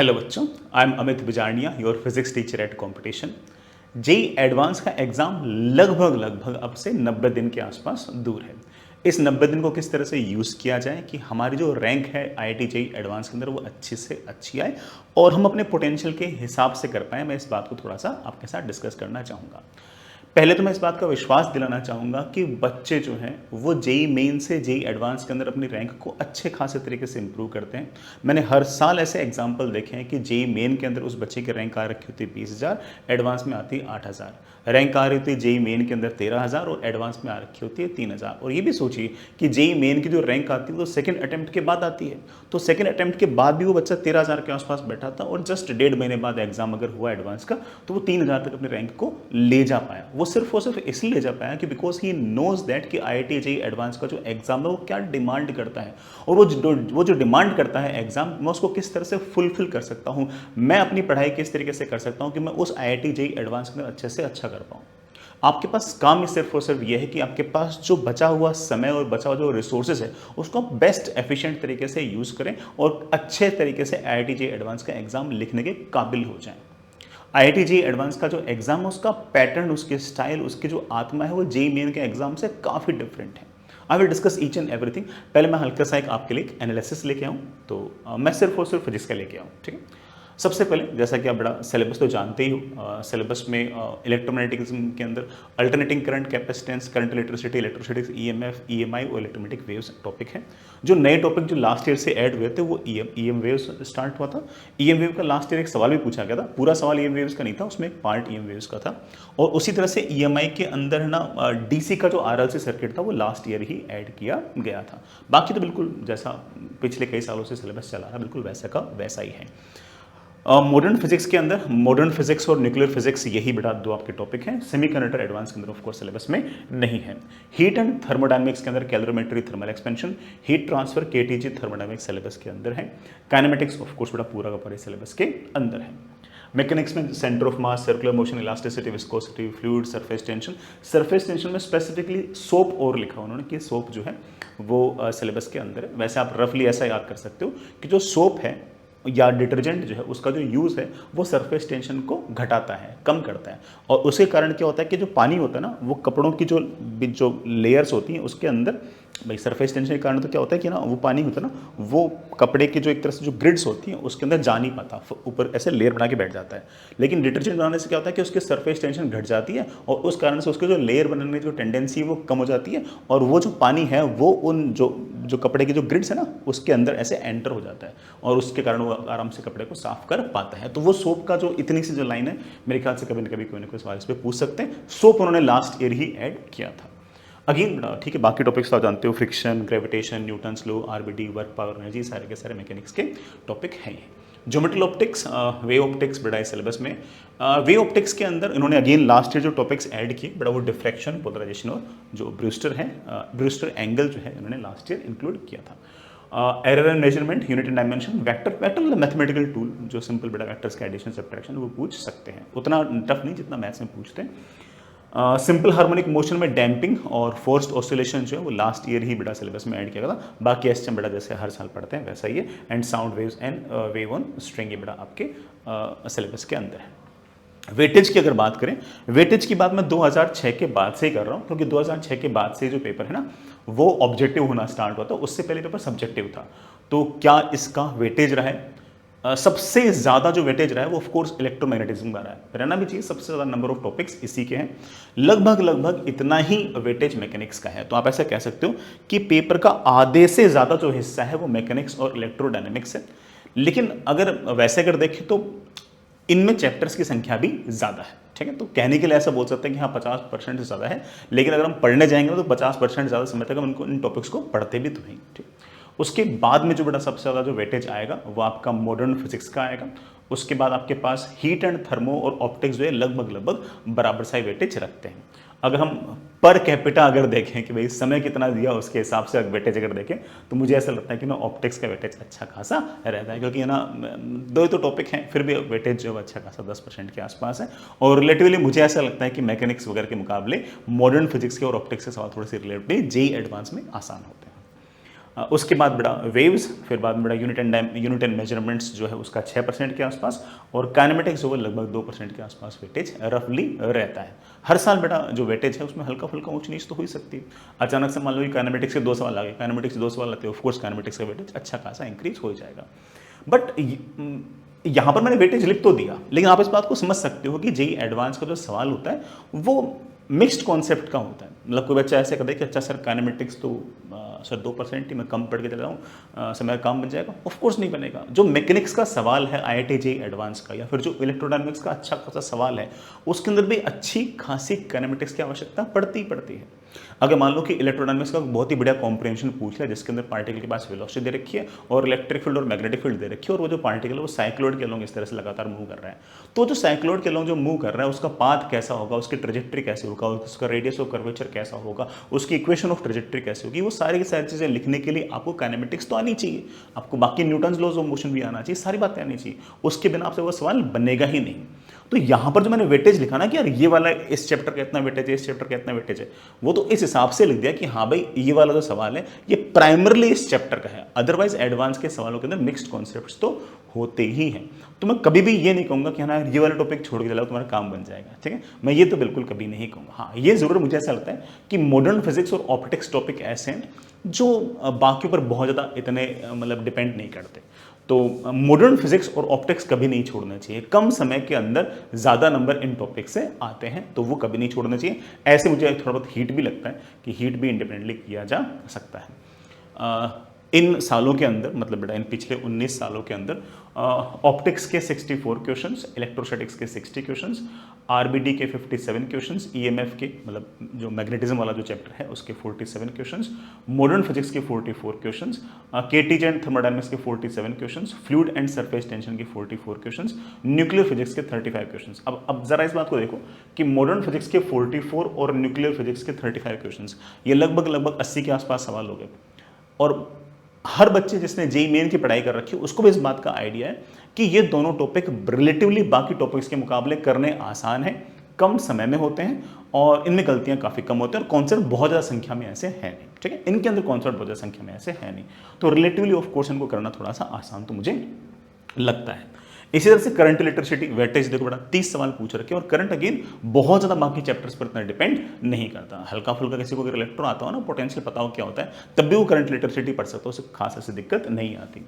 Hello बच्चों, I am Amit Bijarnia, your physics teacher at competition. JEE advance का exam लगभग अब से 90 दिन के आसपास दूर है। इस 90 दिन को किस तरह से यूज़ किया जाए कि हमारी जो रैंक है आईआईटी जेई एडवांस के अंदर वो अच्छी से अच्छी आए और हम अपने पोटेंशियल के हिसाब से कर पाएँ, मैं इस बात को थोड़ा सा आपके साथ डिस्कस करना चाहूँगा। पहले तो मैं इस बात का विश्वास दिलाना चाहूँगा कि बच्चे जो हैं वो जेई मेन से जेई एडवांस के अंदर अपनी रैंक को अच्छे खासे तरीके से इंप्रूव करते हैं। मैंने हर साल ऐसे एग्जाम्पल देखे हैं कि जेई मेन के अंदर उस बच्चे की रैंक आ रखी होती है 20,000, एडवांस में आती है 8,000। रैंक आ रही होती है जेई मेन के अंदर 13,000 और एडवांस में आ रखी होती है 3,000। और ये भी सोचिए कि जेई मेन की जो रैंक आती है वो सेकंड अटेम्प्ट के बाद आती है, तो सेकंड अटेम्प्ट के बाद भी वो बच्चा 13,000 के आसपास बैठा था और जस्ट 1.5 महीने बाद एग्जाम अगर हुआ एडवांस का तो वो 3,000 तक अपनी रैंक को ले जा पाया। वो सिर्फ और सिर्फ इसलिए ले जा पाया कि बिकॉज ही नोज दैट कि आईआईटी जेई एडवांस का जो एग्जाम है वो क्या डिमांड करता है और वो जो डिमांड करता है एग्जाम, मैं उसको किस तरह से फुलफिल कर सकता हूँ, मैं अपनी पढ़ाई किस तरीके से कर सकता हूँ कि मैं उस आईआईटी जेई एडवांस के अंदर अच्छे से अच्छा कर पाऊँ। आपके पास काम ही सिर्फ और सिर्फ यह है कि आपके पास जो बचा हुआ समय और बचा हुआ जो रिसोर्सेज है उसको आप बेस्ट एफिशिएंट तरीके से यूज़ करें और अच्छे तरीके से आईआईटी जेई एडवांस का एग्जाम लिखने के काबिल हो जाएं। आईआईटी जेई एडवांस का जो एग्जाम है उसका पैटर्न, उसके स्टाइल, उसकी जो आत्मा है वो जेई मेन के एग्जाम से काफ़ी डिफरेंट है। I will discuss each and everything. पहले मैं हल्का सा एक आपके लिए एनालिसिस लेके आऊँ, तो मैं सिर्फ और सिर्फ फिजिक्स का लेके आऊँ, ठीक है। सबसे पहले जैसा कि आप बड़ा सिलेबस तो जानते ही हो, सिलेबस में इलेक्ट्रोमैग्नेटिज्म के अंदर alternating current, capacitance, current electricity, electrostatics, EMF, EMI और इलेक्ट्रोमैग्नेटिक वेव्स टॉपिक है। जो नए टॉपिक जो लास्ट ईयर से ऐड हुए थे वो ईएम वेव्स स्टार्ट हुआ था। ईएम वेव का लास्ट ईयर एक सवाल भी पूछा गया था, पूरा सवाल ईएम वेव्स का नहीं था, उसमें एक पार्ट ईएम वेव्स का था। और उसी तरह से ईएमआई के अंदर ना डीसी का जो आरएलसी सर्किट था वो लास्ट ईयर ही ऐड किया गया था। बाकी तो बिल्कुल जैसा पिछले कई सालों से सिलेबस चला रहा बिल्कुल वैसा का वैसा ही है। मॉडर्न फिजिक्स के अंदर मॉडर्न फिजिक्स और न्यूक्लियर फिजिक्स यही बेटा दो आपके टॉपिक हैं। सेमीकंडक्टर एडवांस के अंदर ऑफ कोर्स सिलेबस में नहीं है। हीट एंड थर्मोडायनेमिक्स के अंदर calorimetry, thermal expansion, heat transfer, KTG thermodynamics syllabus के अंदर है। काइनेमेटिक्स ऑफ कोर्स बेटा पूरा का पूरा सिलेबस के अंदर है। मैकेनिक्स में centre of mass, circular motion, elasticity, viscosity, fluid, surface tension. Surface tension में स्पेसिफिकली सोप और लिखा उन्होंने कि सोप जो है वो सिलेबस के अंदर है। वैसे आप रफली ऐसा याद कर सकते हो कि जो सोप है या डिटर्जेंट जो है उसका जो यूज़ है वो सरफेस टेंशन को घटाता है, कम करता है। और उसके कारण क्या होता है कि जो पानी होता है ना वो कपड़ों की जो लेयर्स होती हैं उसके अंदर, भाई सरफेस टेंशन के कारण तो क्या होता है कि ना वो पानी होता है ना वो कपड़े की जो एक तरह से जो ग्रिड्स होती हैं उसके अंदर जा नहीं पाता, ऊपर ऐसे लेयर बना के बैठ जाता है। लेकिन डिटर्जेंट बनाने से क्या होता है कि उसकी सरफेस टेंशन घट जाती है और उस कारण से उसके जो लेयर बनाने की जो टेंडेंसी है वो कम हो जाती है और वो जो पानी है वो उन जो कपड़े की जो ग्रिड्स है ना उसके अंदर ऐसे एंटर हो जाता है और उसके कारण वो आराम से कपड़े को साफ कर पाता है। तो वो सोप का जो इतनी सी जो लाइन है मेरे ख्याल से कभी न कभी कोई ना कोई सवाल इस पर पूछ सकते हैं। सोप उन्होंने लास्ट ईयर ही ऐड किया था। अगेन ठीक है, बाकी टॉपिक्स तो आप जानते हो, friction, gravitation, Newton's law, RBT, work, power, energy, सारे के सारे मैकेनिक्स के टॉपिक हैं। ज्योमेट्रिकल ऑप्टिक्स, वेव ऑप्टिक्स बड़ा है सिलेबस में। वेव ऑप्टिक्स के अंदर इन्होंने अगेन लास्ट ईयर जो टॉपिक्स ऐड किए बड़ा वो डिफ्रैक्शन, पोलराइजेशन और जो ब्रूस्टर है, ब्रूस्टर एंगल जो है इन्होंने लास्ट ईयर इंक्लूड किया था। Error and measurement, unit and dimension, vector मतलब मैथमेटिकल टूल जो सिंपल बड़ा वेक्टर्स का एडिशन सब्ट्रैक्शन वो पूछ सकते हैं, उतना टफ नहीं जितना मैथ्स में पूछते हैं। सिंपल हार्मोनिक मोशन में डैम्पिंग और फोर्स्ड ऑसिलेशन जो है वो लास्ट ईयर ही बेटा सिलेबस में ऐड किया गया था। बाकी एसएम बेटा जैसे हर साल पढ़ते हैं वैसा ही है। And sound waves and wave on string ये बेटा आपके सिलेबस के अंदर है। वेटेज की अगर बात करें, वेटेज की बात मैं 2006 के बाद से ही कर रहा हूँ क्योंकि 2006 के बाद से जो पेपर है ना वो ऑब्जेक्टिव होना स्टार्ट हुआ था, उससे पहले पेपर सब्जेक्टिव था। तो क्या इसका वेटेज रहा है? सबसे ज़्यादा जो वेटेज रहा है वो ऑफ कोर्स इलेक्ट्रोमैग्नेटिज्म का रहा है, रहना भी चाहिए, सबसे ज़्यादा नंबर ऑफ टॉपिक्स इसी के हैं। लगभग इतना ही वेटेज मैकेनिक्स का है। तो आप ऐसा कह सकते हो कि पेपर का आधे से ज़्यादा जो हिस्सा है वो मैकेनिक्स और इलेक्ट्रोडायनेमिक्स है। लेकिन अगर वैसे अगर देखें तो इनमें चैप्टर्स की संख्या भी ज़्यादा है, ठीक है। तो कहने के लिए ऐसा बोल सकते हैं कि हाँ 50% से ज़्यादा है, लेकिन अगर हम पढ़ने जाएंगे तो 50% ज़्यादा समय तक हम इनको इन टॉपिक्स को पढ़ते भी तो नहीं, ठीक। उसके बाद में जो बेटा सबसे ज़्यादा जो वेटेज आएगा वो आपका मॉडर्न फिजिक्स का आएगा। उसके बाद आपके पास हीट एंड थर्मो और ऑप्टिक्स जो है लगभग बराबर सा ही वेटेज रखते हैं। अगर हम पर कैपिटा अगर देखें कि भाई समय कितना दिया उसके हिसाब से वेटेज अगर देखें तो मुझे ऐसा लगता है कि ना ऑप्टिक्स का वेटेज अच्छा खासा रहता है, क्योंकि ना दो ही तो टॉपिक हैं फिर भी वेटेज जो है अच्छा खासा 10% के आसपास है। और रिलेटिवली मुझे ऐसा लगता है कि मैकेनिक्स वगैरह के मुकाबले मॉडर्न फिजिक्स के और ऑप्टिक्स के सवाल थोड़े से रिलेटिवली जेई एडवांस में आसान होते हैं। उसके बाद बेटा वेव्स, फिर बाद में बेटा यूनिट एंड मेजरमेंट्स जो है उसका 6% के आसपास, और काइनेमेटिक्स जो है लगभग 2% के आसपास वेटेज रफली रहता है। हर साल बेटा जो वेटेज है उसमें हल्का फुल्का ऊंच नीच तो हो ही सकती है। अचानक से मान लो कि काइनेमेटिक्स के 2 सवाल आ गए, काइनेमेटिक्स से 2 सवाल आते हैं, ऑफकोर्स काइनेमेटिक्स का वेटेज अच्छा खासा इंक्रीज हो जाएगा। बट यहाँ पर मैंने वेटेज लिख तो दिया, लेकिन आप इस बात को समझ सकते हो कि जेई एडवांस का जो सवाल होता है वो मिक्स्ड कॉन्सेप्ट का होता है। मतलब कोई बच्चा ऐसे कहता है कि अच्छा सर काइनेमेटिक्स तो सर 2% ही मैं कम पढ़ के चला हूँ, सर मेरा काम बन जाएगा। ऑफ कोर्स नहीं बनेगा। जो मैकेनिक्स का सवाल है IIT जेई एडवांस का, या फिर जो इलेक्ट्रोडायनेमिक्स का अच्छा खासा सवाल है, उसके अंदर भी अच्छी खासी काइनेमेटिक्स की आवश्यकता पड़ती है। अगर मान लो कि इलेक्ट्रोडायनेमिक्स का बहुत ही बढ़िया कॉम्प्रिहेंशन पूछ लिया जिसके अंदर पार्टिकल के पास वेलोसिटी दे रखी है और इलेक्ट्रिक फील्ड और मैग्नेटिक फील्ड दे रखी है, और वो जो पार्टिकल है वो साइक्लॉइड के अलोंग इस तरह से लगातार मूव कर रहा है, तो जो साइक्लॉइड के अलोंग जो मूव कर रहा है उसका पाथ कैसा होगा, उसकी ट्रेजेक्ट्री कैसे होगा, उसका रेडियस ऑफ कर्वेचर कैसा होगा, उसकी इक्वेशन ऑफ ट्रेजेक्ट्री कैसे होगी, वो सारी की सारी चीजें लिखने के लिए आपको काइनेमेटिक्स तो आनी चाहिए, आपको बाकी न्यूटन्स लॉज ऑफ मोशन भी आना चाहिए, सारी बातें आनी चाहिए। उसके बिना आपसे वो सवाल बनेगा ही नहीं। तो यहां पर जो मैंने वेटेज लिखा ना कि यार ये वाला इस चैप्टर का इतना वेटेज है, इस चैप्टर का इतना वेटेज है, वो तो इस हिसाब से लिख दिया कि हाँ भाई ये वाला जो सवाल है ये प्राइमरली इस चैप्टर का है, अदरवाइज एडवांस के सवालों के अंदर मिक्स्ड कॉन्सेप्ट्स तो होते ही हैं। तो मैं कभी भी ये नहीं कहूंगा कि हाँ ये वाला टॉपिक छोड़ के चलाओ तुम्हारा काम बन जाएगा, ठीक है, मैं ये तो बिल्कुल कभी नहीं कहूंगा। हाँ ये जरूर मुझे ऐसा लगता है कि मॉडर्न फिजिक्स और ऑप्टिक्स टॉपिक ऐसे हैं जो बाकी पर बहुत ज़्यादा इतने मतलब डिपेंड नहीं करते। तो मॉडर्न फिजिक्स और ऑप्टिक्स कभी नहीं छोड़ना चाहिए। कम समय के अंदर ज़्यादा नंबर इन टॉपिक से आते हैं तो वो कभी नहीं छोड़ना चाहिए। ऐसे मुझे थोड़ा बहुत हीट भी लगता है कि हीट भी इंडिपेंडेंटली किया जा सकता है। इन सालों के अंदर मतलब बेटा इन पिछले 19 सालों के अंदर ऑप्टिक्स के 64 क्वेश्चंस, इलेक्ट्रोस्टैटिक्स के 60 क्वेश्चंस, आरबीडी के 57 क्वेश्चंस, ईएमएफ के मतलब जो मैग्नेटिज्म वाला जो चैप्टर है उसके 47 क्वेश्चंस, मॉडर्न फिजिक्स के 44 क्वेश्चंस, केटीजे एंड थर्मोडायनामिक्स के 47 questions, fluid and surface tension के 44 क्वेश्चंस, न्यूक्लियर फिजिक्स के 35 क्वेश्चंस। अब जरा इस बात को देखो कि मॉडर्न फिजिक्स के 44 और न्यूक्लियर फिजिक्स के 35 क्वेश्चंस, ये लगभग 80 के आसपास सवाल हो गए। और हर बच्चे जिसने जेईई मेन की पढ़ाई कर रखी है उसको भी इस बात का आइडिया है कि ये दोनों टॉपिक रिलेटिवली बाकी टॉपिक्स के मुकाबले करने आसान है, कम समय में होते हैं और इनमें गलतियां काफ़ी कम होती हैं और कॉन्सेप्ट बहुत ज़्यादा संख्या में ऐसे है नहीं, ठीक है, इनके अंदर कॉन्सेप्ट बहुत ज़्यादा संख्या में ऐसे है नहीं, तो रिलेटिवली ऑफ कोर्स इनको करना थोड़ा सा आसान तो मुझे लगता है। इसी तरह से करंट इलेक्ट्रिसिटी वेटेज देखो बड़ा 30 सवाल पूछ रखे और करंट अगेन बहुत ज़्यादा बाकी चैप्टर्स पर इतना डिपेंड नहीं करता। हल्का फुल्का किसी को अगर इलेक्ट्रो आता हो ना, पोटेंशियल पता हो क्या होता है, तब भी वो करंट इलेक्ट्रिसिटी पढ़ सकता हो, उससे खास ऐसी दिक्कत नहीं आती।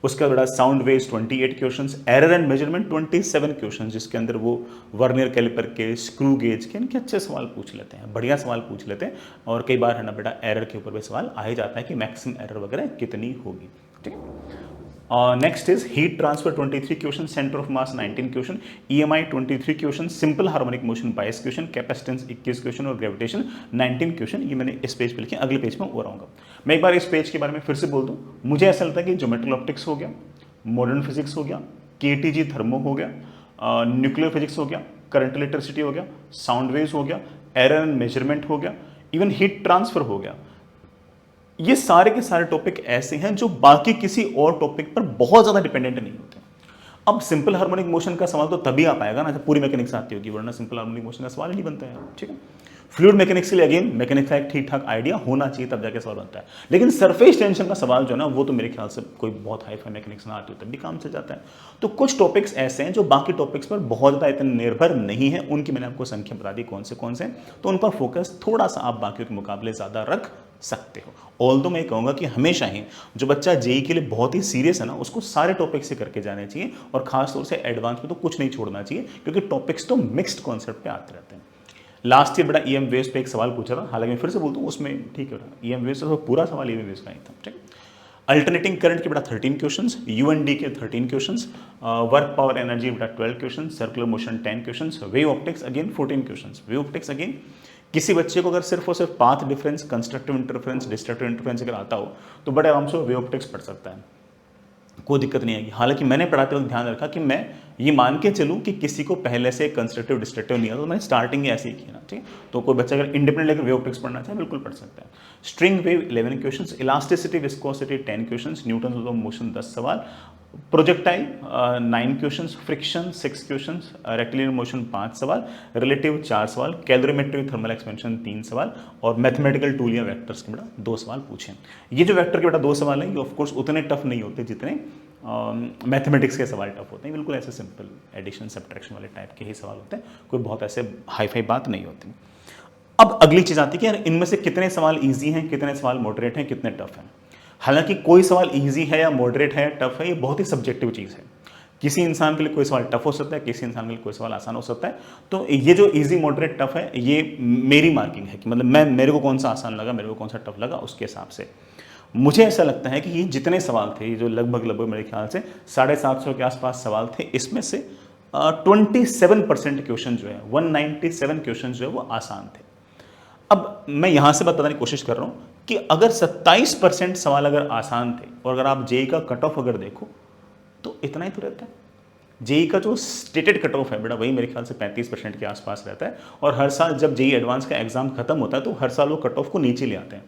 उसके बाद बड़ा sound waves 28 questions, error and measurement 27 questions, जिसके अंदर वो वर्नियर कैलिपर के, स्क्रू गेज के, इनके अच्छे सवाल पूछ लेते हैं, बढ़िया सवाल पूछ लेते हैं। और कई बार है ना बेटा एरर के ऊपर भी सवाल आ ही जाता है कि मैक्सिमम एरर वगैरह कितनी होगी, ठीक है। Next is heat transfer 23 question, centre of mass 19 question, EMI 23 question, simple harmonic motion 22 question, capacitance 21 question और ग्रेविटेशन 19 क्वेश्चन। ये मैंने इस पेज पे लिखे, अगले पेज में और आऊंगा। मैं एक बार इस पेज के बारे में फिर से बोल दूं, मुझे ऐसा लगता है कि ज्योमेट्रिकल ऑप्टिक्स हो गया, मॉडर्न फिजिक्स हो गया, KTG थर्मो हो गया, न्यूक्लियर फिजिक्स हो गया, करंट इलेक्ट्रिसिटी हो गया, साउंड वेव्स हो गया, एरर एंड मेजरमेंट हो गया, इवन हीट ट्रांसफर हो गया। ये सारे के सारे टॉपिक ऐसे हैं जो बाकी किसी और टॉपिक पर बहुत ज्यादा डिपेंडेंट नहीं होते। अब सिंपल हार्मोनिक मोशन का सवाल तो तभी आ पाएगा ना जब पूरी मैकेनिक्स आती होगी, वरना सिंपल हार्मोनिक मोशन का सवाल ही नहीं बनता है, ठीक है। फ्लूइड मैकेनिक्स के लिए अगेन मैकेनिक्स का एक ठीक ठाक आइडिया होना चाहिए तब जाके सवाल बनता है, लेकिन सरफेस टेंशन का सवाल जो है ना वो तो मेरे ख्याल से कोई बहुत हाई फाई मैकेनिक्स ना आती हो तब भी काम चल जाता है। तो कुछ टॉपिक्स ऐसे हैं जो बाकी टॉपिक्स पर बहुत ज़्यादा इतने निर्भर नहीं है, उनकी मैंने आपको संख्या बता दी कौन से हैं, तो उन पर फोकस थोड़ा सा आप बाकी के मुकाबले ज़्यादा रख सकते हो। ऑल तो मैं कहूँगा कि हमेशा ही जो बच्चा जेईई के लिए बहुत ही सीरियस है ना उसको सारे टॉपिक्स से करके जाने चाहिए और खासतौर से एडवांस में तो कुछ नहीं छोड़ना चाहिए, क्योंकि टॉपिक्स तो मिक्स्ड कॉन्सेप्ट पे आते रहते हैं। लास्ट ईयर बड़ा EM वेव्स पे एक सवाल पूछा था, हालांकि मैं फिर से बोलता हूँ उसमें ठीक है EM वेव्स तो पूरा सवाल EM वेव्स का ही था, ठीक। अल्टरनेटिंग करंट के बेटा 13 क्वेश्चंस, UND के 13 क्वेश्चंस, वर्क पावर एनर्जी बेटा 12 questions, circular motion 10 questions, wave optics again 14 questions. Wave optics again किसी बच्चे को अगर सिर्फ और सिर्फ path difference, constructive interference, destructive interference अगर आता हो तो बड़े आराम से वेव ऑप्टिक्स पढ़ सकता है, कोई दिक्कत नहीं आएगी। हालांकि मैंने पढ़ाते वक्त ध्यान रखा कि मैं ये मान के चलूँ कि किसी को पहले से कंस्ट्रक्टिव डिस्ट्रक्टिव नहीं आता, तो मैंने स्टार्टिंग ऐसे ही किया ना, ठीक। तो कोई बच्चा अगर इंडिपेंडेंट लेकर वेव ऑप्टिक्स पढ़ना चाहे बिल्कुल पढ़ सकता है। String wave 11 questions, elasticity viscosity 10 questions, Newton law of motion 10 सवाल, projectile 9 questions, friction 6 questions, rectilinear motion 5 सवाल, रिलेटिव 4 सवाल, कैलोरीमेट्री थर्मल एक्सपेंशन 3 सवाल और मैथमेटिकल टूल या वेक्टर्स के बेटा 2 सवाल पूछे। ये जो वेक्टर के बेटा 2 सवाल हैं ये ऑफ कोर्स उतने टफ नहीं होते जितने मैथमेटिक्स के सवाल टफ होते हैं, बिल्कुल ऐसे सिंपल एडिशन सब्ट्रैक्शन वाले टाइप के ही सवाल होते हैं, कोई बहुत ऐसे हाई फाई बात नहीं होती। अब अगली चीज आती है कि यार इनमें से कितने सवाल इजी हैं, कितने सवाल मॉडरेट हैं, कितने टफ हैं। हालांकि कोई सवाल इजी है या मॉडरेट है या टफ है ये बहुत ही सब्जेक्टिव चीज़ है। किसी इंसान के लिए कोई सवाल टफ हो सकता है, किसी इंसान के लिए कोई सवाल आसान हो सकता है। तो ये जो इजी मॉडरेट टफ है ये मेरी मार्किंग है कि मतलब मेरे को कौन सा आसान लगा, मेरे को कौन सा टफ लगा, उसके हिसाब से मुझे ऐसा लगता है कि ये जितने सवाल थे, ये जो लगभग मेरे ख्याल से 750 के आसपास सवाल थे, इसमें से 27% क्वेश्चन जो है 197 क्वेश्चन जो है वो आसान थे। अब मैं यहां से बताने की कोशिश कर रहा हूं कि अगर 27% सवाल अगर आसान थे और अगर आप जेई का कट ऑफ अगर देखो तो इतना ही तो रहता है। जेई का जो स्टेटेड कट ऑफ है बेटा वही मेरे ख्याल से 35% के आसपास रहता है और हर साल जब जेई एडवांस का एग्जाम खत्म होता है तो हर साल वो कट ऑफ को नीचे ले आते हैं,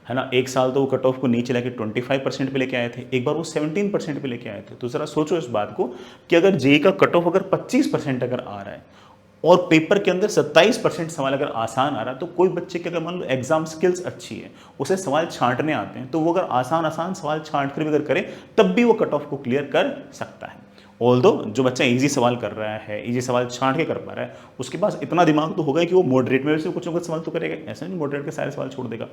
है ना। एक साल तो वो कट ऑफ को नीचे लेके 25% पे लेके आए थे, एक बार वो 17% पे लेके आए थे। तो जरा सोचो इस बात को कि अगर जेई का कट ऑफ अगर 25% अगर आ रहा है और पेपर के अंदर 27% सवाल अगर आसान आ रहा है, तो कोई बच्चे की अगर मान लो एग्जाम स्किल्स अच्छी है, उसे सवाल छांटने आते हैं, तो वो अगर आसान सवाल छांट कर भी अगर करे तब भी वो कट ऑफ को क्लियर कर सकता है। ऑल्दो जो बच्चा इजी सवाल कर रहा है, इजी सवाल छांट के कर पा रहा है, उसके पास इतना दिमाग तो होगा कि वो मॉडरेट में से कुछ ना कुछ सवाल तो करेगा, ऐसा नहीं मॉडरेट के सारे सवाल छोड़ देगा।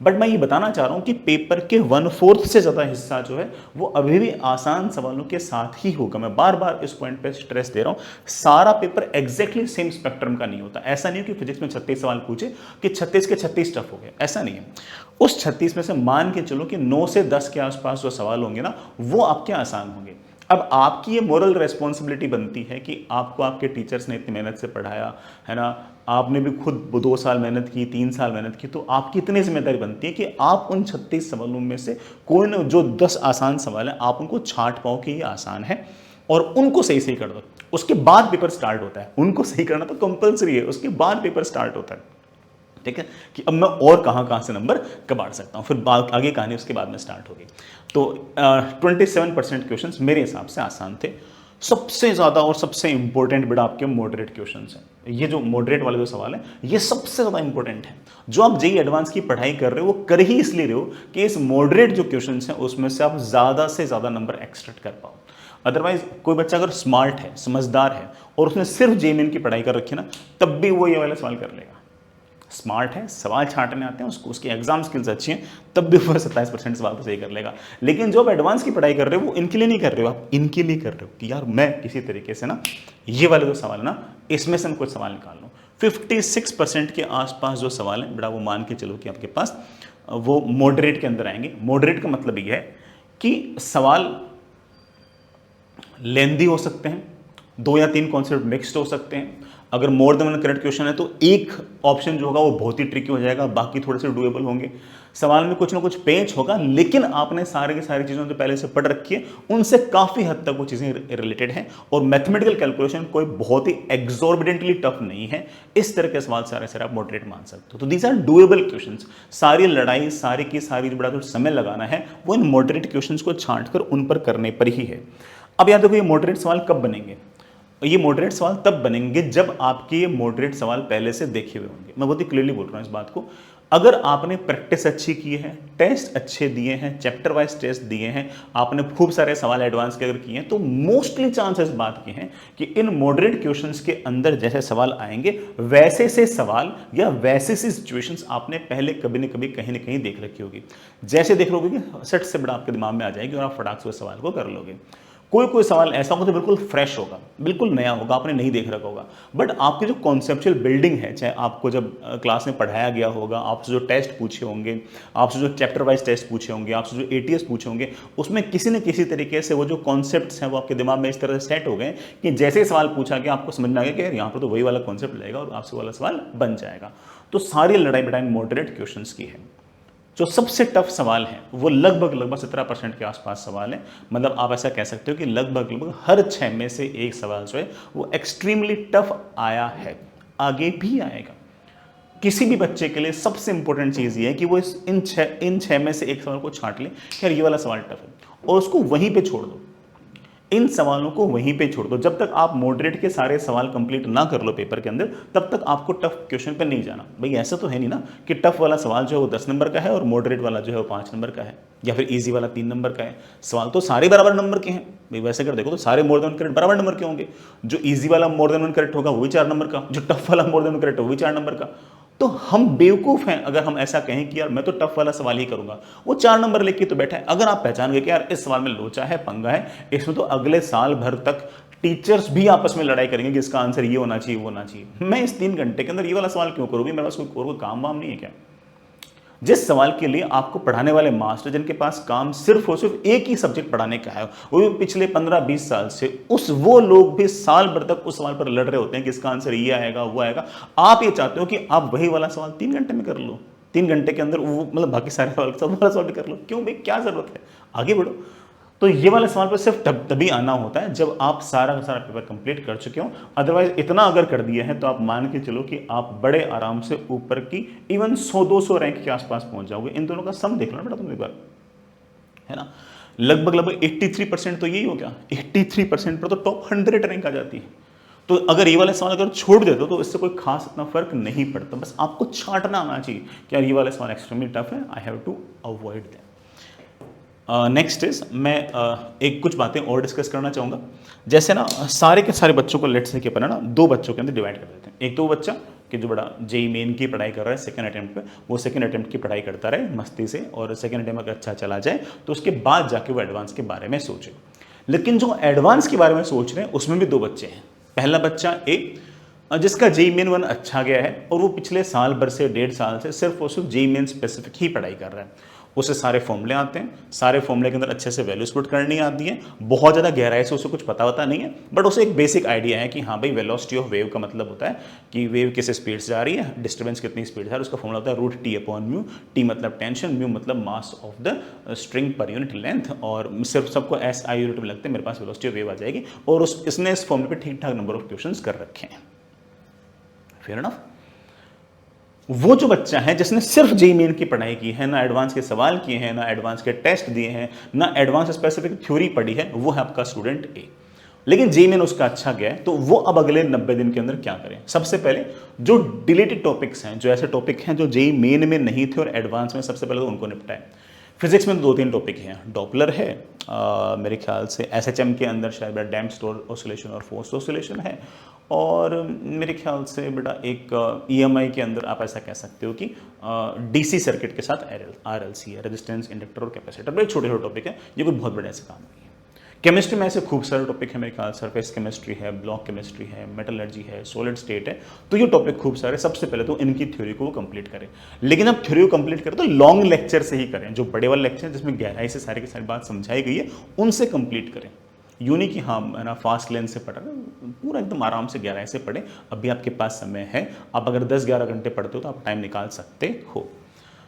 बट मैं ये बताना चाह रहा हूँ कि पेपर के 1/4 से ज़्यादा हिस्सा जो है वो अभी भी आसान सवालों के साथ ही होगा। मैं बार बार इस पॉइंट पे स्ट्रेस दे रहा हूँ, सारा पेपर एग्जैक्टली सेम स्पेक्ट्रम का नहीं होता। ऐसा नहीं कि फिजिक्स में 36 सवाल पूछे कि 36 के 36 टफ हो गए, ऐसा नहीं है। उस 36 में से मान के चलो कि 9 से 10 के आसपास जो सवाल होंगे ना वो आपके आसान होंगे। अब आपकी ये मोरल रेस्पॉन्सिबिलिटी बनती है कि आपको आपके टीचर्स ने इतनी मेहनत से पढ़ाया, है ना, आपने भी खुद 2 साल मेहनत की, 3 साल मेहनत की, तो आपकी इतनी जिम्मेदारी बनती है कि आप उन 36 सवालों में से कोई ना जो 10 आसान सवाल है आप उनको छांट पाओ कि ये आसान है और उनको सही सही कर दो। उसके बाद पेपर स्टार्ट होता है, उनको सही करना तो कंपल्सरी है, उसके बाद पेपर स्टार्ट होता है। ठीक है कि अब मैं और कहां से नंबर कबाड़ सकता हूं, फिर आगे कहानी उसके बाद में स्टार्ट होगी। तो 27% क्वेश्चंस मेरे हिसाब से आसान थे। सबसे ज़्यादा और सबसे इंपॉर्टेंट बेटा आपके मॉडरेट क्वेश्चंस हैं। ये जो मॉडरेट वाले जो सवाल हैं ये सबसे ज़्यादा इंपॉर्टेंट है। जो आप जेईई एडवांस की पढ़ाई कर रहे हो वो कर ही इसलिए रहे हो कि इस मॉडरेट जो क्वेश्चंस हैं उसमें से आप ज़्यादा से ज़्यादा नंबर एक्सट्रैक्ट कर पाओ। अदरवाइज कोई बच्चा अगर स्मार्ट है, समझदार है और उसने सिर्फ जेईई की पढ़ाई कर रखी है ना, तब भी वो ये वाले सवाल कर लेगा। स्मार्ट है, सवाल छांटने आते हैं उसको, उसकी एग्जाम स्किल्स अच्छी हैं, तब भी वो 27% सवाल तो सही कर लेगा। लेकिन जो आप एडवांस की पढ़ाई कर रहे हो वो इनके लिए नहीं कर रहे हो, आप इनके लिए कर रहे हो कि यार मैं किसी तरीके से ना ये वाले जो सवाल है ना इसमें से मैं कुछ सवाल निकाल लूँ। 56% के आसपास जो सवाल है बेटा वो मान के चलो कि आपके पास वो मॉडरेट के अंदर आएंगे। मॉडरेट का मतलब ये है कि सवाल लेंदी हो सकते हैं, 2 या 3 कॉन्सेप्ट मिक्स्ड हो सकते हैं। अगर more than one correct question है तो एक ऑप्शन जो होगा वो बहुत ही ट्रिकी हो जाएगा, बाकी थोड़े से डुएबल होंगे। सवाल में कुछ ना कुछ पेंच होगा, लेकिन आपने सारे की सारी चीज़ों तो पहले से पढ़ रखी है, उनसे काफ़ी हद तक वो चीज़ें रिलेटेड हैं। और मैथमेटिकल कैलकुलेशन कोई बहुत ही एग्जॉर्बिडेंटली टफ नहीं है। इस तरह के सवाल सारे सारे आप मॉडरेट मान सकते हो। तो दीज आर डुएबल क्वेश्चन। सारी लड़ाई सारी की सारी जो बड़ा जो समय लगाना है वो इन मॉडरेट क्वेश्चन को छांट कर उन पर करने पर ही है। अब याद देखो ये मॉडरेट सवाल कब बनेंगे? ये मॉडरेट सवाल तब बनेंगे जब आपके ये मॉडरेट सवाल पहले से देखे हुए होंगे। मैं बहुत ही क्लियरली बोल रहा हूँ इस बात को। अगर आपने प्रैक्टिस अच्छी की है, टेस्ट अच्छे दिए हैं, चैप्टर वाइज टेस्ट दिए हैं, आपने खूब सारे सवाल एडवांस के अगर किए हैं, तो मोस्टली चांसेस बात के हैं कि इन मॉडरेट क्वेश्चंस के अंदर जैसे सवाल आएंगे वैसे से सवाल या वैसे से सिचुएशंस आपने पहले कभी न कभी कहीं ना कहीं देख रखी होगी। जैसे देख लोगे कि सट से बड़ा आपके दिमाग में आ जाएगी और आप फटाक से उस सवाल को कर लोगे। कोई सवाल ऐसा होगा तो बिल्कुल फ्रेश होगा, बिल्कुल नया होगा, आपने नहीं देख रखा होगा, बट आपकी जो कॉन्सेप्चुअल बिल्डिंग है, चाहे आपको जब क्लास में पढ़ाया गया होगा, आपसे जो टेस्ट पूछे होंगे, आपसे जो चैप्टर वाइज टेस्ट पूछे होंगे, आपसे जो एटीएस पूछे होंगे, उसमें किसी न किसी तरीके से वो जो कॉन्सेप्ट्स हैं वो आपके दिमाग में इस तरह से सेट हो गए कि जैसे ही सवाल पूछा गया आपको समझ में आ गया कि यार यहाँ पर तो वही वाला कॉन्सेप्ट लगेगा और आपसे वाला सवाल बन जाएगा। तो सारी लड़ाई बड़ाई मॉडरेट क्वेश्चन की है। जो सबसे टफ सवाल है वो लगभग 17% के आसपास सवाल है। मतलब आप ऐसा कह सकते हो कि लगभग हर 6 में से एक सवाल जो है वो एक्सट्रीमली टफ आया है, आगे भी आएगा। किसी भी बच्चे के लिए सबसे इंपॉर्टेंट चीज़ ये है कि वो इन छः में से एक सवाल को छांट ले कि यार ये वाला सवाल टफ है और उसको वहीं पे छोड़ दो। इन सवालों को वहीं पे छोड़ दो। जब तक आप मॉडरेट के सारे सवाल कंप्लीट ना कर लो पेपर के अंदर, तब तक आपको टफ क्वेश्चन पे नहीं जाना। भाई ऐसा तो है नहीं ना कि टफ वाला सवाल जो है वो 10 नंबर का है और मॉडरेट वाला जो है वो 5 नंबर का है, या फिर इजी वाला 3 नंबर का है। सवाल तो सारे बराबर नंबर के हैं भाई। वैसे कर देखो तो सारे मोर देन 1 करेक्ट बराबर नंबर के होंगे। जो इजी वाला मोर देन 1 करेक्ट होगा वो भी 4 नंबर का, जो टफ वाला मोर देन 1 करेक्ट वो भी 4 नंबर का। तो हम बेवकूफ़ हैं अगर हम ऐसा कहें कि यार मैं तो टफ वाला सवाल ही करूंगा, वो 4 नंबर लेके तो बैठा है। अगर आप पहचान गए कि यार इस सवाल में लोचा है, पंगा है, इसमें तो अगले साल भर तक टीचर्स भी आपस में लड़ाई करेंगे कि इसका आंसर ये होना चाहिए वो होना चाहिए, मैं इस 3 घंटे के अंदर ये वाला सवाल क्यों करूँगी, मेरे पास कोई काम वाम नहीं है क्या। जिस सवाल के लिए आपको पढ़ाने वाले मास्टर जिनके पास काम सिर्फ और सिर्फ एक ही सब्जेक्ट पढ़ाने का है, वो भी पिछले 15-20 साल से, वो लोग भी साल भर तक उस सवाल पर लड़ रहे होते हैं कि इसका आंसर ये आएगा वो आएगा। आप ये चाहते हो कि आप वही वाला सवाल 3 घंटे में कर लो, 3 घंटे के अंदर वो मतलब बाकी सारे सवाल सब वाला सवाल भी कर लो। क्यों भाई, क्या जरूरत है, आगे बढ़ो। तो ये वाला सवाल पर सिर्फ तभी आना होता है जब आप सारा का सारा पेपर कंप्लीट कर चुके हो। अदरवाइज इतना अगर कर दिया है तो आप मान के चलो कि आप बड़े आराम से ऊपर की इवन 100-200 रैंक के आसपास पहुंच जाओगे। इन दोनों का सम देख लो बेटा तुम एक बार, है ना। लगभग 83% तो यही हो गया। 83% पर तो टॉप 100 रैंक आ जाती है। तो अगर ये वाले सवाल अगर छोड़ देते हो तो इससे कोई खास इतना फर्क नहीं पड़ता। बस आपको छांटना आना चाहिए कि यार ये वाले सवाल एक्सट्रीमली टफ है, I have to avoid that. Next is मैं एक कुछ बातें और डिस्कस करना चाहूँगा। जैसे ना सारे के सारे बच्चों को लेट से के अपन ना 2 बच्चों के अंदर डिवाइड कर देते हैं। एक तो वो बच्चा कि जो बड़ा जेई मेन की पढ़ाई कर रहा है सेकंड अटेम्प्ट पे, वो सेकंड अटेम्प्ट की पढ़ाई करता रहे मस्ती से, और सेकंड अटेम्प्ट अगर अच्छा चला जाए तो उसके बाद जाके वो एडवांस के बारे में सोचे। लेकिन जो एडवांस के बारे में सोच रहे हैं उसमें भी 2 बच्चे हैं। पहला बच्चा ए जिसका जेई मेन 1 अच्छा गया है और वो पिछले साल भर से 1.5 साल से सिर्फ और सिर्फ जेई मेन स्पेसिफिक ही पढ़ाई कर रहा है। उसे सारे फॉर्मूले आते हैं, सारे फॉर्मूले के अंदर अच्छे से वैल्यूज पुट करनी आती है, बहुत ज़्यादा गहराई से उसे कुछ पता नहीं है, बट उसे एक बेसिक आइडिया है कि हाँ भाई वेलोसिटी ऑफ वेव का मतलब होता है कि वेव किस स्पीड से आ रही है, डिस्टर्बेंस कितनी स्पीड है, उसका फॉर्मूला होता है √T/μ। टी मतलब टेंशन, म्यू मतलब mass of the string per unit length, और सिर्फ सबको SI यूनिट में लगते हैं, मेरे पास वेलोसिटी ऑफ वेव आ जाएगी। और इसने इस फॉर्मूले पर ठीक ठाक नंबर ऑफ क्वेश्चन कर रखे हैं। Fair enough. वो जो बच्चा है जिसने सिर्फ जेईई मेन की पढ़ाई की है, ना एडवांस के सवाल किए हैं, ना एडवांस के टेस्ट दिए हैं, ना एडवांस स्पेसिफिक थ्योरी पढ़ी है, वो है आपका स्टूडेंट ए। लेकिन जेईई मेन उसका अच्छा गया है, तो वो अब अगले 90 दिन के अंदर क्या करें। सबसे पहले जो डिलीटेड टॉपिक्स हैं, जो ऐसे टॉपिक हैं जो जेईई मेन में नहीं थे और एडवांस में, सबसे पहले तो उनको निपटाएं। फिजिक्स में तो 2-3 टॉपिक हैं, डॉपलर है, मेरे ख्याल से SHM के अंदर शायद बेटा डैम्प स्टोर ऑसिलेशन और फोर्स ऑसिलेशन है, और मेरे ख्याल से बेटा एक EMI के अंदर आप ऐसा कह सकते हो कि DC सर्किट के साथ RLC है, रेजिस्टेंस, इंडक्टर और कैपेसिटर। बड़े छोटे छोटे टॉपिक है, ये कोई बहुत बड़े ऐसे काम नहीं है। केमिस्ट्री में ऐसे खूब सारे टॉपिक है, मेरे ख्याल सरफेस केमिस्ट्री है, ब्लॉक केमिस्ट्री है, मेटलर्जी है, सॉलिड स्टेट है, तो ये टॉपिक खूब सारे। सबसे पहले तो इनकी थ्योरी को वो कंप्लीट करें। लेकिन अब थ्योरी को कंप्लीट करें तो लॉन्ग लेक्चर से ही करें, जो बड़े वाले लेक्चर जिसमें गहराई से सारी की सारी बात समझाई गई है उनसे कंप्लीट करें। यूनी कि हाँ है ना फास्ट लेन से पढ़ रहे, पूरा एकदम आराम से गहराई से पढ़े। अभी आपके पास समय है, आप अगर 10-11 घंटे पढ़ते हो तो आप टाइम निकाल सकते हो।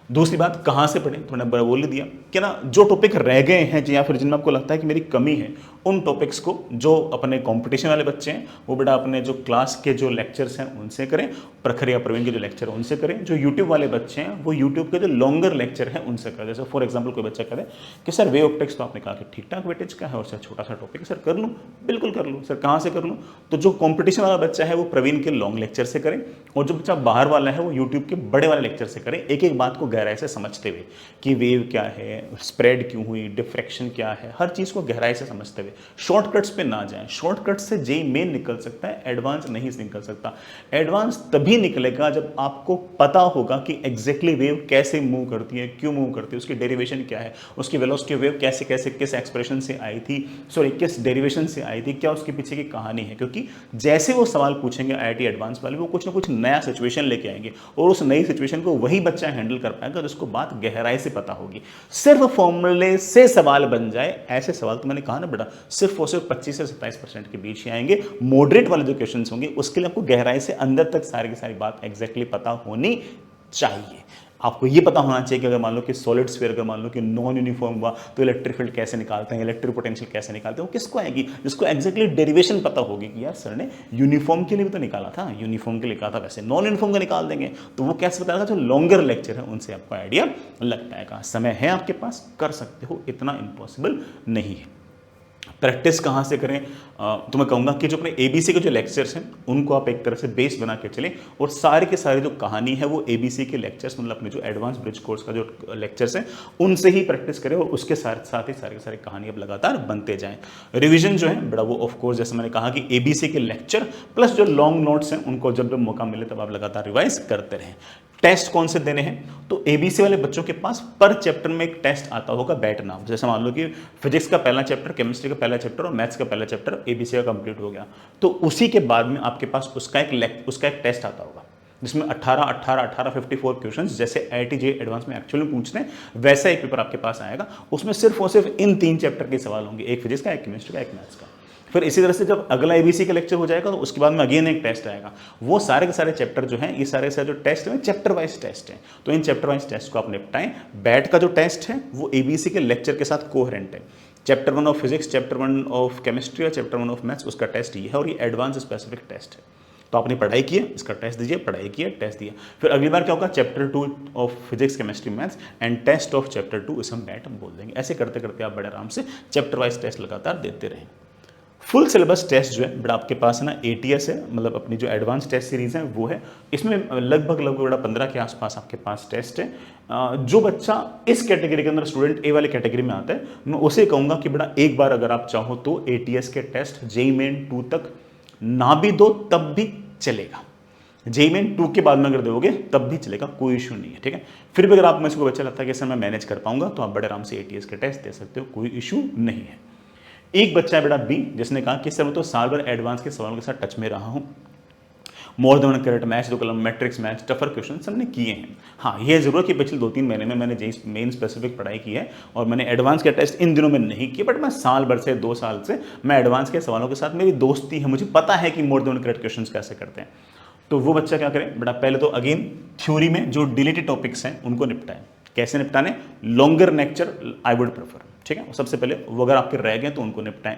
दूसरी बात, कहाँ से पढ़ें, तो मैंने बोल ही दिया कि ना जो टॉपिक रह गए हैं या फिर जिनमें आपको लगता है कि मेरी कमी है, उन टॉपिक्स को जो अपने कंपटीशन वाले बच्चे हैं वो बेटा अपने जो क्लास के जो लेक्चर्स हैं उनसे करें, प्रखर या प्रवीण के जो लेक्चर हैं उनसे करें। जो यूट्यूब वाले बच्चे हैं वो यूट्यूब के जो लॉन्गर लेक्चर हैं उनसे करें। जैसे फॉर एग्जाम्पल कोई बच्चा करे कि सर वे ऑप्टिक्स तो आपने कहा कि ठीक ठाक वेटेज का है और सर छोटा सा टॉपिक है, सर कर लूँ, बिल्कुल कर लूँ। सर कहाँ से कर लूँ, तो जो कॉम्पिटिशन वाला बच्चा है वो प्रवीण के लॉन्ग लेक्चर से करें, और जो बच्चा बाहर वाला है वो यूट्यूब के बड़े वाले लेक्चर से करें, एक एक बात को गहराई से समझते हुए कि वेव क्या है, स्प्रेड क्यों हुई, डिफ्रैक्शन क्या है, हर चीज को गहराई से समझते हुए। शॉर्टकट्स पे ना जाएं। शॉर्टकट से जेईई मेन निकल सकता है, एडवांस नहीं निकल सकता। एडवांस तभी निकलेगा जब आपको पता होगा कि एग्जैक्टली वेव कैसे मूव करती है, क्यों मूव करती है, उसकी डेरिवेशन क्या है, उसकी वेलोसिटी ऑफ वेव कैसे कैसे किस एक्सप्रेशन से आई थी, सॉरी किस डेरिवेशन से आई थी, क्या उसके पीछे की कहानी है। क्योंकि जैसे वो सवाल पूछेंगे IIT एडवांस वाले, वो कुछ ना कुछ नया सिचुएशन लेके आएंगे, और उस नई सिचुएशन को वही बच्चा हैंडल कर पाएगा जिसको बात गहराई से पता होगी। सिर्फ फॉर्मूले से सवाल बन जाए ऐसे सवाल, तो मैंने कहा ना बेटा सिर्फ और सिर्फ 25 से 27% के बीच ही आएंगे। मॉडरेट वाले जो क्वेश्चंस होंगे उसके लिए आपको गहराई से अंदर तक सारी की सारी बात एग्जैक्टली पता होनी चाहिए। आपको ये पता होना चाहिए कि अगर मान लो कि सॉलिड स्फीयर अगर मान लो कि नॉन यूनिफॉर्म हुआ तो इलेक्ट्रिक फील्ड कैसे निकालते हैं, इलेक्ट्रिक पोटेंशियल कैसे निकालते हैं, वो किसको आएगी, जिसको एग्जैक्टली डेरिवेशन पता होगी कि यार सर ने यूनिफॉर्म के लिए भी तो निकाला था, यूनिफॉर्म के लिए कहा था, वैसे नॉन यूनिफॉर्म का निकाल देंगे। तो वो कैसे बताएगा, जो लॉन्गर लेक्चर है उनसे आपको आइडिया लग पाएगा। समय है आपके पास, कर सकते हो, इतना इम्पॉसिबल नहीं है। प्रैक्टिस कहाँ से करें? तो मैं कहूँगा कि जो अपने एबीसी के जो लेक्चर्स हैं उनको आप एक तरह से बेस बना के चलें, और सारे के सारे जो कहानी है वो एबीसी के लेक्चर्स, मतलब अपने जो एडवांस ब्रिज कोर्स का जो लेक्चर्स हैं उनसे ही प्रैक्टिस करें, और उसके साथ साथ ही सारे के सारे कहानी अब लगातार बनते जाएं। रिवीजन जो है बड़ा वो ऑफ कोर्स जैसे मैंने कहा कि एबीसी के लेक्चर प्लस जो लॉन्ग नोट्स हैं उनको जब जब मौका मिले तब आप लगातार रिवाइज करते रहें। टेस्ट कौन से देने हैं? तो एबीसी वाले बच्चों के पास पर चैप्टर में एक टेस्ट आता होगा बैट नाम। जैसे मान लो कि फिजिक्स का पहला चैप्टर, केमिस्ट्री का पहला चैप्टर और मैथ्स का पहला चैप्टर एबीसी का कंप्लीट हो गया, तो उसी के बाद में आपके पास उसका एक टेस्ट आता होगा जिसमें 54 क्वेश्चंस जैसे आईआईटी जेईई एडवांस में एक्चुअली पूछते हैं वैसा एक पेपर आपके पास आएगा। उसमें सिर्फ और सिर्फ इन 3 चैप्टर के सवाल होंगे, एक फिजिक्स का, एक केमिस्ट्री का, एक मैथ्स का। फिर इसी तरह से जब अगला एबीसी का लेक्चर हो जाएगा तो उसके बाद में अगेन एक टेस्ट आएगा। वो सारे के सारे चैप्टर जो हैं, ये सारे के सारे जो टेस्ट हैं चैप्टर वाइज टेस्ट हैं, तो इन चैप्टर वाइज टेस्ट को आप निपटाएं। बैट का जो टेस्ट है वो एबीसी के लेक्चर के साथ कोहेरेंट है। Chapter 1 of physics, chapter 1 of chemistry और चैप्टर 1 ऑफ मैथ्स, उसका टेस्ट ये है, और ये एडवांस स्पेसिफिक टेस्ट है। तो आपने पढ़ाई की है, इसका टेस्ट दीजिए, पढ़ाई की है, टेस्ट दिया। फिर अगली बार क्या होगा, chapter 2 of physics, chemistry, maths and test of chapter 2, इसे हम बैट बोल देंगे। ऐसे करते करते आप बड़े आराम से चैप्टर वाइज टेस्ट लगातार देते रहें। फुल सिलेबस टेस्ट जो है बड़ा आपके पास है ना, एटीएस है, मतलब अपनी जो एडवांस टेस्ट सीरीज है वो है। इसमें लगभग बड़ा 15 के आसपास आपके पास टेस्ट है। जो बच्चा इस कैटेगरी के अंदर स्टूडेंट ए वाले कैटेगरी में आता है, मैं उसे कहूँगा कि बड़ा एक बार अगर आप चाहो तो एटीएस के टेस्ट जेईई मेन 2 तक ना भी दो तब भी चलेगा। जेईई मेन 2 के बाद में अगर दोगे तब भी चलेगा, कोई इशू नहीं है, ठीक है। फिर भी अगर आप में से कोई बच्चा लगता है कि सर मैं मैनेज कर पाऊंगा, तो आप बड़े आराम से एटीएस के टेस्ट दे सकते हो, कोई इशू नहीं है। एक बच्चा है बेटा बी, जिसने कहा कि सर मैं तो साल भर एडवांस के सवालों के साथ टच में रहा हूं, more than correct maths, 2 column matrix maths, tougher question सबने किए हैं। हाँ, ये जरूर कि पिछले 2-3 महीने में मैंने जेईई मेन स्पेसिफिक पढ़ाई की है और मैंने एडवांस के टेस्ट इन दिनों में नहीं किए, बट मैं साल भर से 2 साल से मैं एडवांस के सवालों के साथ मेरी दोस्ती है, मुझे पता है कि मोर देन करेक्ट क्वेश्चन कैसे करते हैं। तो वो बच्चा क्या करे बेटा, पहले तो अगेन थ्योरी में जो डिलीटेड टॉपिक्स हैं उनको निपटाएं। कैसे निपटाने? Longer lecture I would prefer, ठीक है। सबसे पहले वो अगर आपके रह गए तो उनको निपटाएं।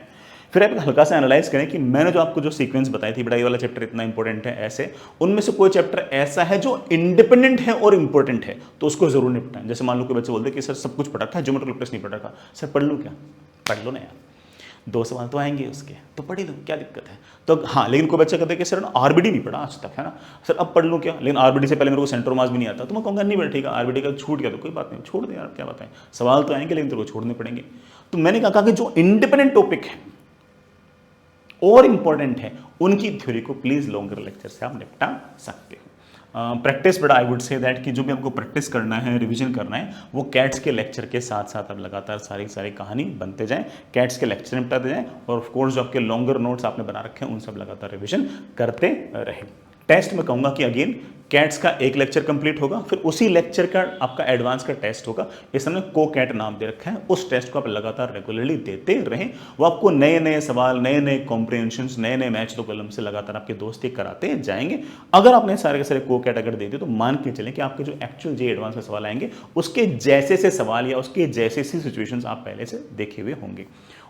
फिर आप हल्का सा एनालाइज करें कि मैंने जो आपको जो सीक्वेंस बताई थी बेटा, ये वाला चैप्टर इतना इंपॉर्टेंट है, ऐसे उनमें से कोई चैप्टर ऐसा है जो इंडिपेंडेंट है और इंपॉर्टेंट है, तो उसको जरूर निपटाएं। जैसे मान लो कोई बच्चे बोलते कि सर सब कुछ पढ़ रखा है, ज्योमेट्री कैलकुलस नहीं पढ़ रखा। सर पढ़ लूँ क्या? पढ़ लो ना यार, 2 सवाल तो आएंगे उसके, तो पढ़ ही लो, क्या दिक्कत है। तो हाँ, लेकिन कोई बच्चा कहते हैं कि सर आरबीडी नहीं पढ़ा आज तक, है ना सर, अब पढ़ लूँ क्या? लेकिन आरबीडी से पहले मेरे को सेंटर मास भी नहीं आता, तो मैं कहूँगा नहीं बेटा ठीक है, आरबीडी का छूट गया तो कोई बात नहीं, छोड़ दे यार, क्या बताएं, सवाल तो आएंगे लेकिन तेरे को छोड़ने पड़ेंगे। तो मैंने कहा कि जो इंडिपेंडेंट टॉपिक है और इंपॉर्टेंट है उनकी थ्योरी को प्लीज लॉन्गर लेक्चर से आप निपटा सकते हो। प्रैक्टिस बड़ा आई वुड से दैट कि जो भी आपको प्रैक्टिस करना है, रिवीजन करना है, वो कैट्स के लेक्चर के साथ साथ आप लगातार सारी कहानी बनते जाएं, कैट्स के लेक्चर निपटाते जाएं, और ऑफ कोर्स जो आपके लॉन्गर नोट्स आपने बना रखे हैं उन सब लगातार रिवीजन करते रहें। टेस्ट में कहूँगा कि अगेन कैट्स का एक लेक्चर कंप्लीट होगा, फिर उसी लेक्चर का आपका एडवांस का टेस्ट होगा। इस हमने को कैट नाम दे रखा है, उस टेस्ट को आप लगातार रेगुलरली देते रहें। वो आपको नए नए सवाल, नए नए कॉम्प्रिहेंशंस, नए नए मैच 2 कॉलम से लगातार आपके दोस्ती कराते जाएंगे। अगर आपने सारे के सारे को कैट अगर दे दिए तो मान के चलें कि आपके जो एक्चुअल जेईई एडवांस में सवाल आएंगे उसके जैसे से सवाल या उसके जैसे सी सिचुएशंस आप पहले से देखे हुए होंगे।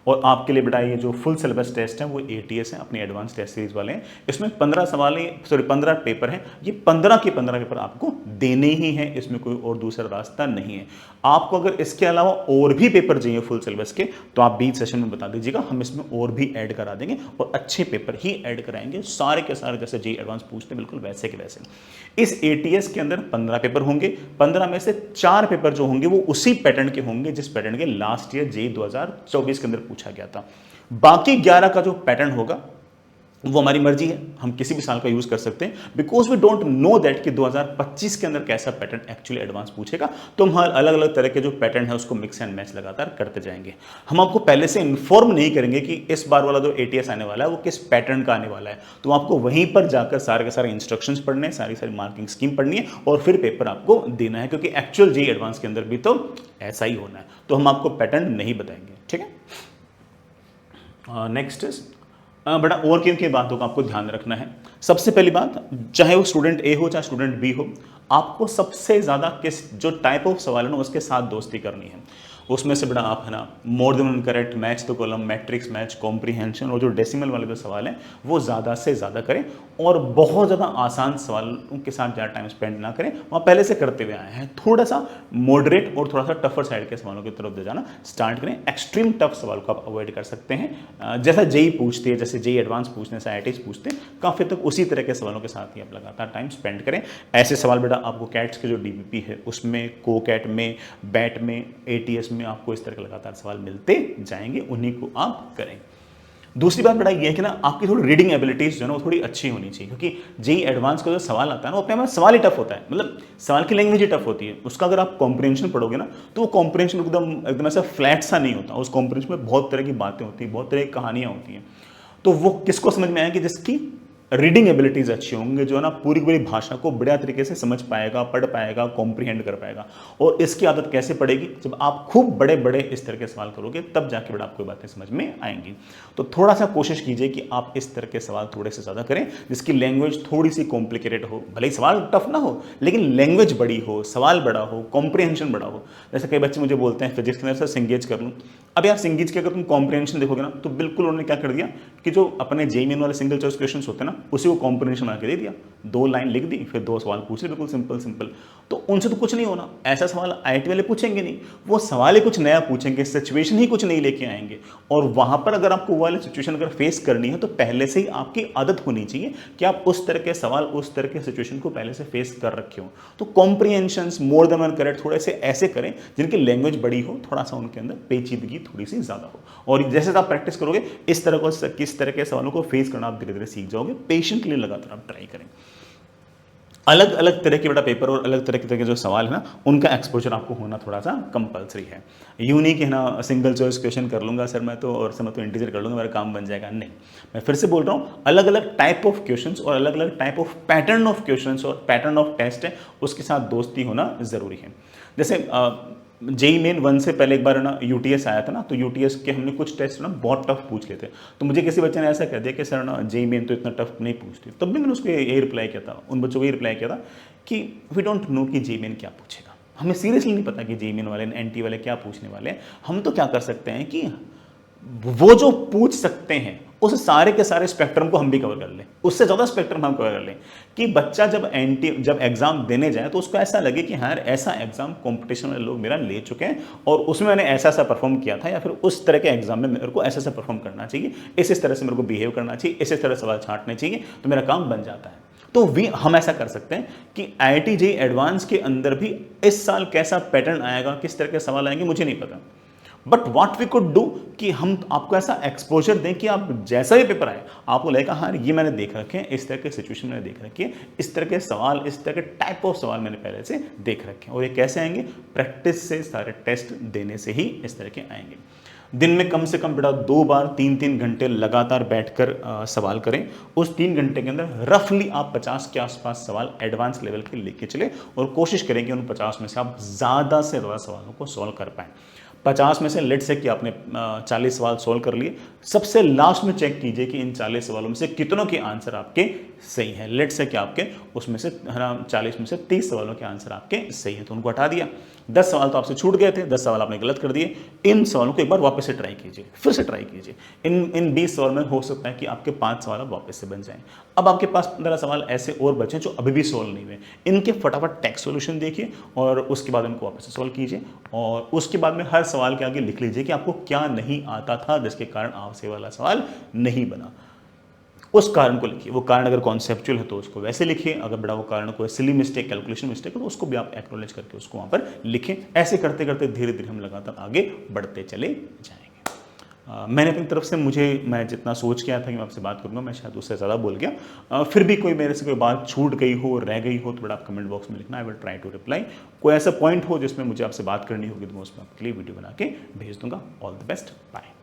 और आपके लिए बेटा ये जो फुल सिलेबस टेस्ट है वो एटीएस है, अपनी एडवांस टेस्ट सीरीज वाले हैं। इसमें 15 पेपर हैं, ये 15 के 15 पेपर आपको देने ही हैं, इसमें कोई और दूसरा रास्ता नहीं है। आपको अगर इसके अलावा और भी पेपर चाहिए फुल सिलेबस के तो आप बीच सेशन में बता दीजिएगा, हम इसमें और भी ऐड करा देंगे और अच्छे पेपर ही ऐड कराएंगे, सारे के सारे जैसे जेईई एडवांस पूछते हैं बिल्कुल वैसे के वैसे। इस एटीएस के अंदर 15 पेपर होंगे, 15 में से 4 पेपर जो होंगे वो उसी पैटर्न के होंगे जिस पैटर्न के लास्ट ईयर जेईई 2024 के अंदर पूछा गया था। बाकी 11 का जो पैटर्न होगा वो हमारी मर्जी है, हम किसी भी साल का यूज कर सकते हैं, because we don't know that कि 2025 के अंदर कैसा पैटर्न एक्चुअली एडवांस पूछेगा। तो हम अलग अलग तरह के जो पैटर्न है उसको मिक्स एंड मैच लगातार करते जाएंगे। हम आपको पहले से इन्फॉर्म नहीं करेंगे कि इस बार वाला जो एटीएस आने वाला है वो किस पैटर्न का आने वाला है, तो आपको वहीं पर जाकर सारे के सारे इंस्ट्रक्शंस पढ़ने हैं, सारी मार्किंग स्कीम पढ़नी है और फिर पेपर आपको देना है, क्योंकि एक्चुअल जेईई एडवांस के अंदर भी तो ऐसा ही होना है। तो हम आपको पैटर्न नहीं बताएंगे, ठीक है। नेक्स्ट इज बड़ा और किन बातों का आपको ध्यान रखना है। सबसे पहली बात, चाहे वो स्टूडेंट ए हो चाहे स्टूडेंट बी हो, आपको सबसे ज्यादा किस जो टाइप ऑफ सवाल है ना उसके साथ दोस्ती करनी है। उसमें से बेटा आप है ना more than one correct, match the column, matrix match, comprehension और जो डेसिमल वाले जो सवाल हैं वो ज़्यादा से ज़्यादा करें और बहुत ज़्यादा आसान सवालों के साथ ज़्यादा टाइम स्पेंड ना करें। वहाँ पहले से करते हुए आए हैं, थोड़ा सा मॉडरेट और थोड़ा सा टफर साइड के सवालों की तरफ दे जाना स्टार्ट करें। एक्सट्रीम टफ सवाल को आप अवॉइड कर सकते हैं। जैसा जेई पूछते हैं, जैसे जेई एडवांस पूछते हैं, IITs पूछते हैं, काफ़ी तक उसी तरह के सवालों के साथ ही आप लगातार टाइम स्पेंड करें। ऐसे सवाल बेटा आपको कैट्स के जो DBP है उसमें, को कैट में, बैट में, ATS में आपको इस तरह के लगातार सवाल मिलते जाएंगे, उन्हीं को आप करें। दूसरी बात बेटा ये है कि ना आपकी थोड़ी रीडिंग एबिलिटीज जो है ना वो थोड़ी अच्छी होनी चाहिए, क्योंकि जेई एडवांस का जो सवाल आता है ना वो अपने में सवाल ही टफ होता है, मतलब सवाल की लैंग्वेज ही टफ होती है। उसका अगर आप कॉम्प्रिहेंशन पढ़ोगे ना तो वो कॉम्प्रिहेंशन एकदम ऐसा फ्लैट सा नहीं होता। उस कॉम्प्रिहेंशन में बहुत तरह की बातें होती हैं, बहुत तरह की कहानियां होती हैं। तो वो किसको समझ में आएगी? जिसकी रीडिंग एबिलिटीज अच्छी होंगे, जो है ना पूरी पूरी भाषा को बढ़िया तरीके से समझ पाएगा, पढ़ पाएगा, कॉम्प्रिहेंड कर पाएगा। और इसकी आदत कैसे पड़ेगी? जब आप खूब बड़े बड़े इस तरह के सवाल करोगे तब जाके बड़ा आपको बातें समझ में आएंगी। तो थोड़ा सा कोशिश कीजिए कि आप इस तरह के सवाल थोड़े से ज़्यादा करें जिसकी लैंग्वेज थोड़ी सी कॉम्प्लिकेटेड हो। भले ही सवाल टफ ना हो लेकिन लैंग्वेज बड़ी हो, सवाल बड़ा हो, कॉम्प्रिहेंशन बड़ा हो। जैसे कई बच्चे मुझे बोलते हैं फिजिक्स के अंदर सर सिंगेज कर लूँ। अब यार सिंगेज के अगर तुम कॉम्प्रिहेंशन देखोगे ना तो बिल्कुल उन्होंने क्या कर दिया कि जो अपने जेईई मेन वाले सिंगल चॉइस क्वेश्चन होते हैं ना उसी को कॉम्प्रिहेंशन बना के दे दिया, 2 लाइन लिख दी, फिर 2 सवाल पूछ ले बिल्कुल सिंपल सिंपल। तो उनसे तो कुछ नहीं होना। ऐसा सवाल IIT वाले पूछेंगे नहीं, वो सवाल ही कुछ नया पूछेंगे, सिचुएशन ही कुछ नहीं लेके आएंगे। और वहां पर अगर आपको वो वाली सिचुएशन अगर फेस करनी है तो पहले से ही आपकी आदत होनी चाहिए कि आप उस तरह के सवाल, उस तरह के सिचुएशन को पहले से फेस कर रखे हो। तो comprehension more than one correct थोड़े से ऐसे करें जिनकी लैंग्वेज बड़ी हो, थोड़ा सा उनके अंदर पेचीदगी थोड़ी सी ज्यादा हो। और जैसे आप प्रैक्टिस करोगे इस तरह को, किस तरह के सवालों को फेस करना आप धीरे धीरे सीख जाओगे। पेशेंटली लगातार आप ट्राई करें। अलग अलग तरह के बेटा पेपर और अलग तरह के जो सवाल है ना उनका एक्सपोजर आपको होना थोड़ा सा कंपलसरी है। यूं नहीं कि है ना सिंगल चॉइस क्वेश्चन कर लूंगा सर मैं तो, और सर मैं तो इंटीजर कर लूंगा मेरा काम बन जाएगा, नहीं। मैं फिर से बोल रहा हूँ, अलग अलग टाइप ऑफ क्वेश्चंस और अलग अलग type of pattern of questions और पैटर्न ऑफ टेस्ट है, उसके साथ दोस्ती होना जरूरी है। जैसे जेईई मेन 1 से पहले एक बार ना UTS आया था ना, तो UTS के हमने कुछ टेस्ट ना बहुत टफ पूछ लेते। तो मुझे किसी बच्चे ने ऐसा कह दिया कि सर ना जेईई मेन तो इतना टफ नहीं पूछती। तब भी मैंने उसको यही रिप्लाई किया था, उन बच्चों को यही रिप्लाई किया था कि वी डोंट नो कि जेईई मेन क्या पूछेगा। हमें सीरियसली नहीं पता कि जेईई मेन वाले, NT वाले क्या पूछने वाले हैं। हम तो क्या कर सकते हैं कि वो जो पूछ सकते हैं उस सारे के सारे स्पेक्ट्रम को हम भी कवर कर लें, उससे ज़्यादा स्पेक्ट्रम हम कवर कर लें कि बच्चा जब एग्जाम देने जाए तो उसको ऐसा लगे कि हाँ ऐसा एग्जाम कंपटीशन वाले लोग मेरा ले चुके हैं और उसमें मैंने ऐसा ऐसा परफॉर्म किया था, या फिर उस तरह के एग्जाम में मेरे को ऐसा ऐसा परफॉर्म करना चाहिए, इस तरह से मेरे को बिहेव करना चाहिए, इस तरह सवाल छांटने चाहिए, तो मेरा काम बन जाता है। तो हम ऐसा कर सकते हैं कि IIT JEE एडवांस के अंदर भी इस साल कैसा पैटर्न आएगा, किस तरह के सवाल आएंगे मुझे नहीं पता, but what we could do कि हम आपको ऐसा एक्सपोजर दें कि आप जैसा भी पेपर आए आपको लगेगा हाँ ये मैंने देख रखे हैं, इस तरह के सिचुएशन मैंने देख रखी है, इस तरह के सवाल, इस तरह के टाइप ऑफ सवाल मैंने पहले से देख रखे हैं। और ये कैसे आएंगे? प्रैक्टिस से, सारे टेस्ट देने से ही इस तरह के आएंगे। दिन में कम से कम बेटा 2 बार 3-3 घंटे लगातार बैठकर सवाल करें। उस 3 घंटे के अंदर रफली आप 50 के आसपास सवाल एडवांस लेवल के लेके चले और कोशिश करें कि उन 50 में से आप ज़्यादा से ज़्यादा सवालों को सॉल्व कर पाएँ। 50 में से लेट से कि आपने 40 सवाल सॉल्व कर लिए, सबसे लास्ट में चेक कीजिए कि इन 40 सवालों में से कितनों के आंसर आपके सही है। लेट से कि आपके उसमें से 40 में से 30 सवालों के आंसर आपके सही है, तो उनको हटा दिया। 10 सवाल तो आपसे छूट गए थे, 10 सवाल आपने गलत कर दिए। इन सवालों को एक बार वापस से ट्राई कीजिए, फिर से ट्राई कीजिए। इन 20 सवाल में हो सकता है कि आपके 5 सवाल अब वापस से बन जाएं। अब आपके पास 15 सवाल ऐसे और बचे जो अभी भी सोल्व नहीं हुए, इनके फटाफट टेक्स्ट सॉल्यूशन देखिए और उसके बाद इनको वापस से सोल्व कीजिए। और उसके बाद में हर सवाल के आगे लिख लीजिए कि आपको क्या नहीं आता था जिसके कारण आपसे वाला सवाल नहीं बना। उस कारण को लिखिए। वो कारण अगर कॉन्सेप्चुअल है तो उसको वैसे लिखिए, अगर बड़ा वो कारण कोई सिली मिस्टेक, कैलकुलेशन मिस्टेक है तो उसको भी आप एक्नॉलेज करके उसको वहाँ पर लिखें। ऐसे करते करते धीरे धीरे हम लगातार आगे बढ़ते चले जाएंगे। मैंने अपनी तरफ से मैं जितना सोच के आया था कि मैं आपसे बात करूंगा, मैं शायद उससे ज़्यादा बोल गया। फिर भी कोई मेरे से कोई बात छूट गई हो, रह गई हो, तो बड़ा आप कमेंट बॉक्स में लिखना, I will try to reply. कोई ऐसा पॉइंट हो जिसमें मुझे आपसे बात करनी होगी तो मैं उसमें आपके लिए वीडियो बना के भेज दूंगा। All the best, bye.